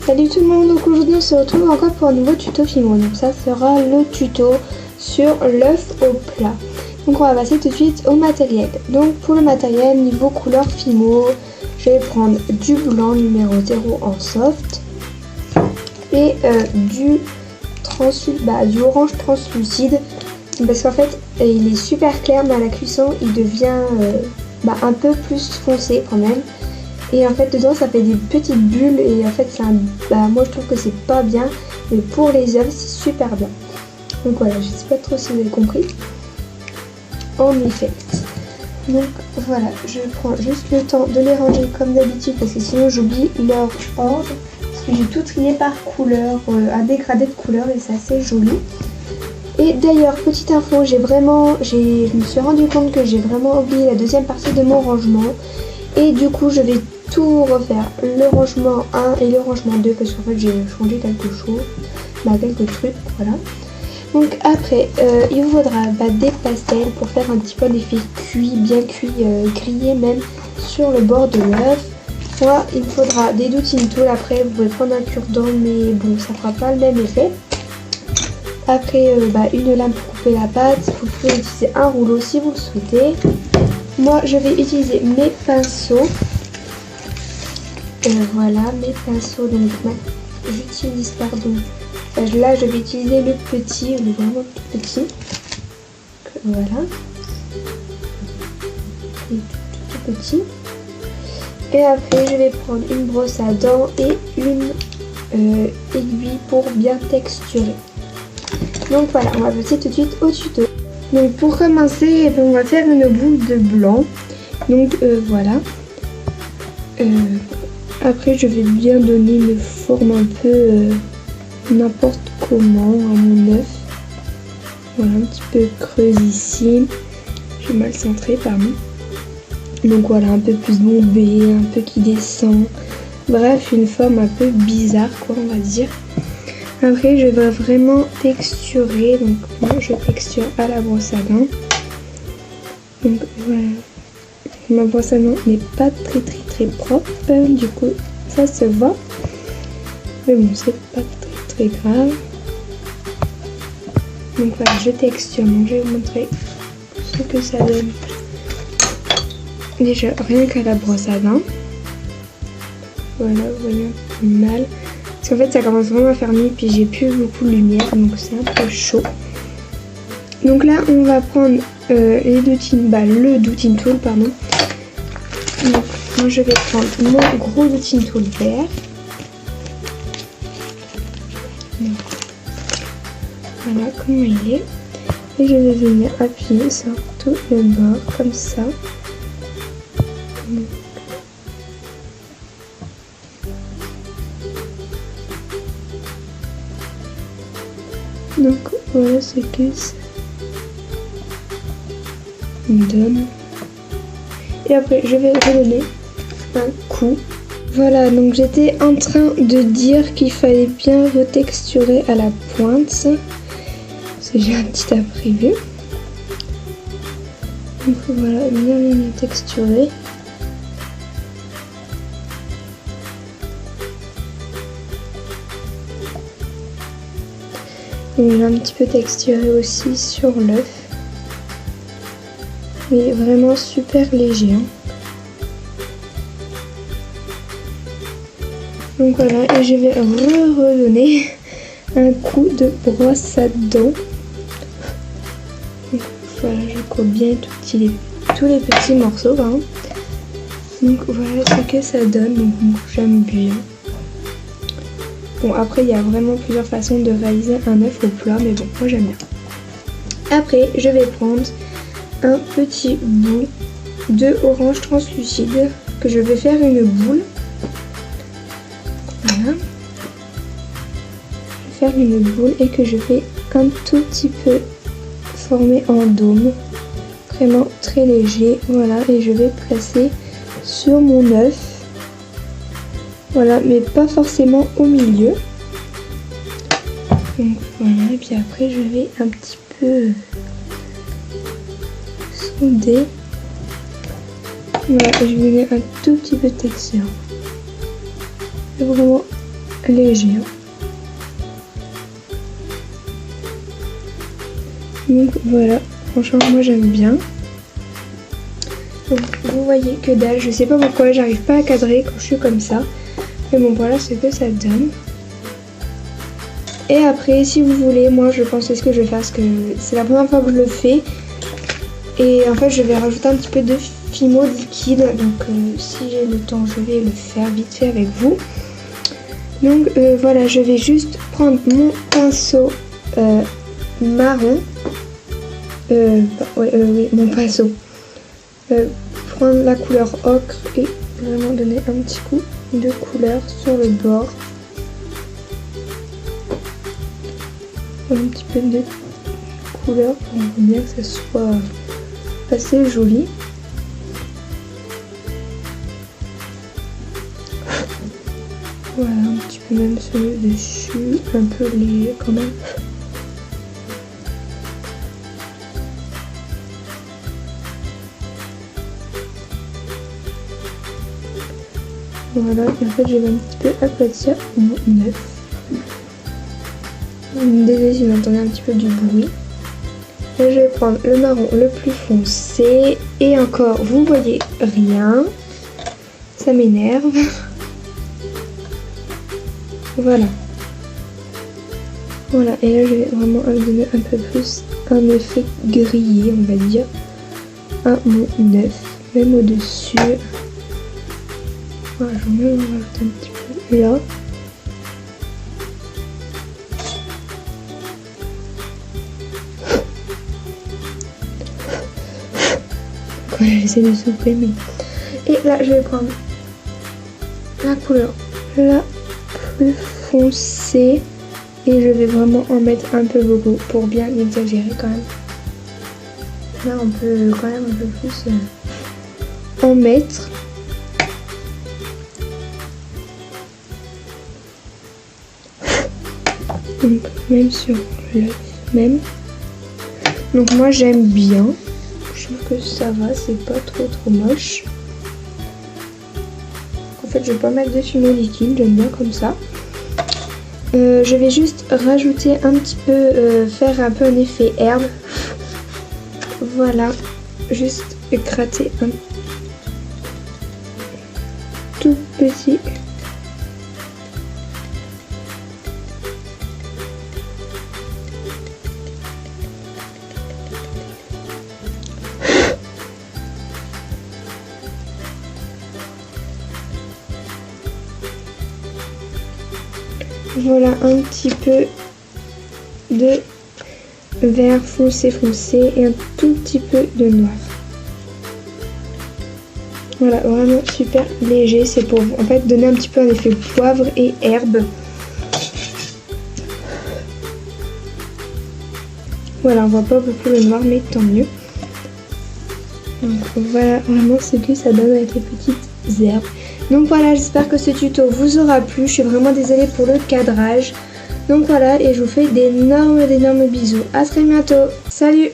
Salut tout le monde, donc aujourd'hui on se retrouve encore pour un nouveau tuto Fimo. Donc ça sera le tuto sur l'œuf au plat. Donc on va passer tout de suite au matériel. Donc pour le matériel, niveau couleur Fimo, je vais prendre du blanc numéro 0 en soft et du orange translucide. Parce qu'en fait il est super clair, mais à la cuisson il devient un peu plus foncé quand même. Et en fait dedans ça fait des petites bulles et en fait moi je trouve que c'est pas bien, mais pour les œufs c'est super bien. Donc voilà, je sais pas trop si vous avez compris. En effet. Donc voilà, je prends juste le temps de les ranger comme d'habitude parce que sinon j'oublie leur ordre. Parce que j'ai tout trié par couleur, un dégradé de couleur et c'est assez joli. Et d'ailleurs, petite info, je me suis rendu compte que j'ai vraiment oublié la deuxième partie de mon rangement. Et du coup je vais tout refaire, le rangement 1 et le rangement 2 parce qu'en fait j'ai changé quelque chose, quelques trucs, voilà. Donc après il vous faudra des pastels pour faire un petit peu d'effet cuit, bien cuit, grillé même sur le bord de l'œuf. Moi il me faudra des doutine tool, après vous pouvez prendre un cure-dent mais bon ça fera pas le même effet. Après une lame pour couper la pâte, vous pouvez utiliser un rouleau si vous le souhaitez. Moi je vais utiliser mes pinceaux. Voilà mes pinceaux, donc j'utilise là je vais utiliser le petit, le vraiment tout petit. Voilà. Et tout petit. Et après je vais prendre une brosse à dents et une aiguille pour bien texturer. Donc voilà, on va passer tout de suite au tuto. Donc pour commencer, on va faire une boule de blanc. Donc voilà. Après je vais bien donner une forme un peu n'importe comment à mon œuf. Voilà, un petit peu creuse ici. J'ai mal centré, pardon. Donc voilà, un peu plus bombé, un peu qui descend. Bref, une forme un peu bizarre quoi, on va dire. Après je vais vraiment texturer, donc moi je texture à la brosse à dents. Donc voilà, ma brosse à dents n'est pas très propre, du coup ça se voit, mais bon c'est pas très grave. Donc voilà, je texture, donc je vais vous montrer ce que ça donne. Déjà rien qu'à la brosse à dents, voilà, vous voyez un peu mal. Parce qu'en fait ça commence vraiment à faire nuit, puis j'ai plus beaucoup de lumière, donc c'est un peu chaud. Donc là on va prendre le doutine tool, pardon. Donc moi je vais prendre mon gros doutine tool vert. Donc, voilà comment il est. Et je vais venir appuyer sur tout le bord comme ça. Donc voilà ce que ça donne. Et après je vais redonner un coup. Voilà, donc j'étais en train de dire qu'il fallait bien retexturer à la pointe. Parce que j'ai un petit imprévu. Donc voilà, bien texturer. Donc j'ai un petit peu texturé aussi sur l'œuf. Mais vraiment super léger. Donc voilà, et je vais redonner un coup de brosse à dents. Donc voilà, je coupe bien tous les petits morceaux. Hein. Donc voilà ce que ça donne, donc j'aime bien. Bon après il y a vraiment plusieurs façons de réaliser un œuf au plat, mais bon moi j'aime bien. Après je vais prendre un petit bout de orange translucide que je vais faire une boule. Voilà. Je vais faire une boule et que je vais un tout petit peu former en dôme. Vraiment très léger. Voilà, et je vais placer sur mon œuf. Voilà, mais pas forcément au milieu. Donc voilà, et puis après je vais un petit peu souder. Voilà, et je vais donner un tout petit peu de texture. Vraiment léger. Donc voilà, franchement moi j'aime bien. Donc vous voyez que dalle, je sais pas pourquoi j'arrive pas à cadrer quand je suis comme ça. Mais bon voilà ce que ça donne. Et après si vous voulez, moi je pense que ce que je vais faire, parce que c'est la première fois que je le fais. Et en fait je vais rajouter un petit peu de Fimo liquide. Donc si j'ai le temps je vais le faire vite fait avec vous. Donc voilà, je vais juste prendre mon pinceau marron. Oui, mon pinceau. Prendre la couleur ocre et vraiment donner un petit coup de couleur sur le bord. Un petit peu de couleur pour bien que ça soit assez joli. Voilà, un petit peu même sur le dessus, un peu léger quand même. Voilà, et en fait je vais un petit peu aplatir mon œuf. Désolée si vous entendez un petit peu du bruit. Là je vais prendre le marron le plus foncé. Et encore, vous voyez rien. Ça m'énerve. Voilà. Voilà, et là je vais vraiment donner un peu plus un effet grillé, on va dire, à mon œuf, même au-dessus. Voilà, j'en vais en rajouter un petit peu là. Ouais, j'essaie de souffler, mais... Et là, je vais prendre la couleur la plus foncée. Et je vais vraiment en mettre un peu beaucoup pour bien exagérer quand même. Là, on peut quand même un peu plus en mettre. Donc même sur l'œuf même. Donc moi j'aime bien. Je trouve que ça va, c'est pas trop moche. En fait je vais pas mettre de fumée liquide, j'aime bien comme ça. Je vais juste rajouter un petit peu, faire un peu un effet herbe. Voilà, juste gratter un tout petit. Voilà un petit peu de vert foncé et un tout petit peu de noir. Voilà, vraiment super léger. C'est pour en fait donner un petit peu un effet poivre et herbe. Voilà, on voit pas beaucoup le noir, mais tant mieux. Donc voilà vraiment ce que ça donne avec les petites herbes. Donc voilà, j'espère que ce tuto vous aura plu. Je suis vraiment désolée pour le cadrage. Donc voilà, et je vous fais d'énormes bisous. À très bientôt. Salut!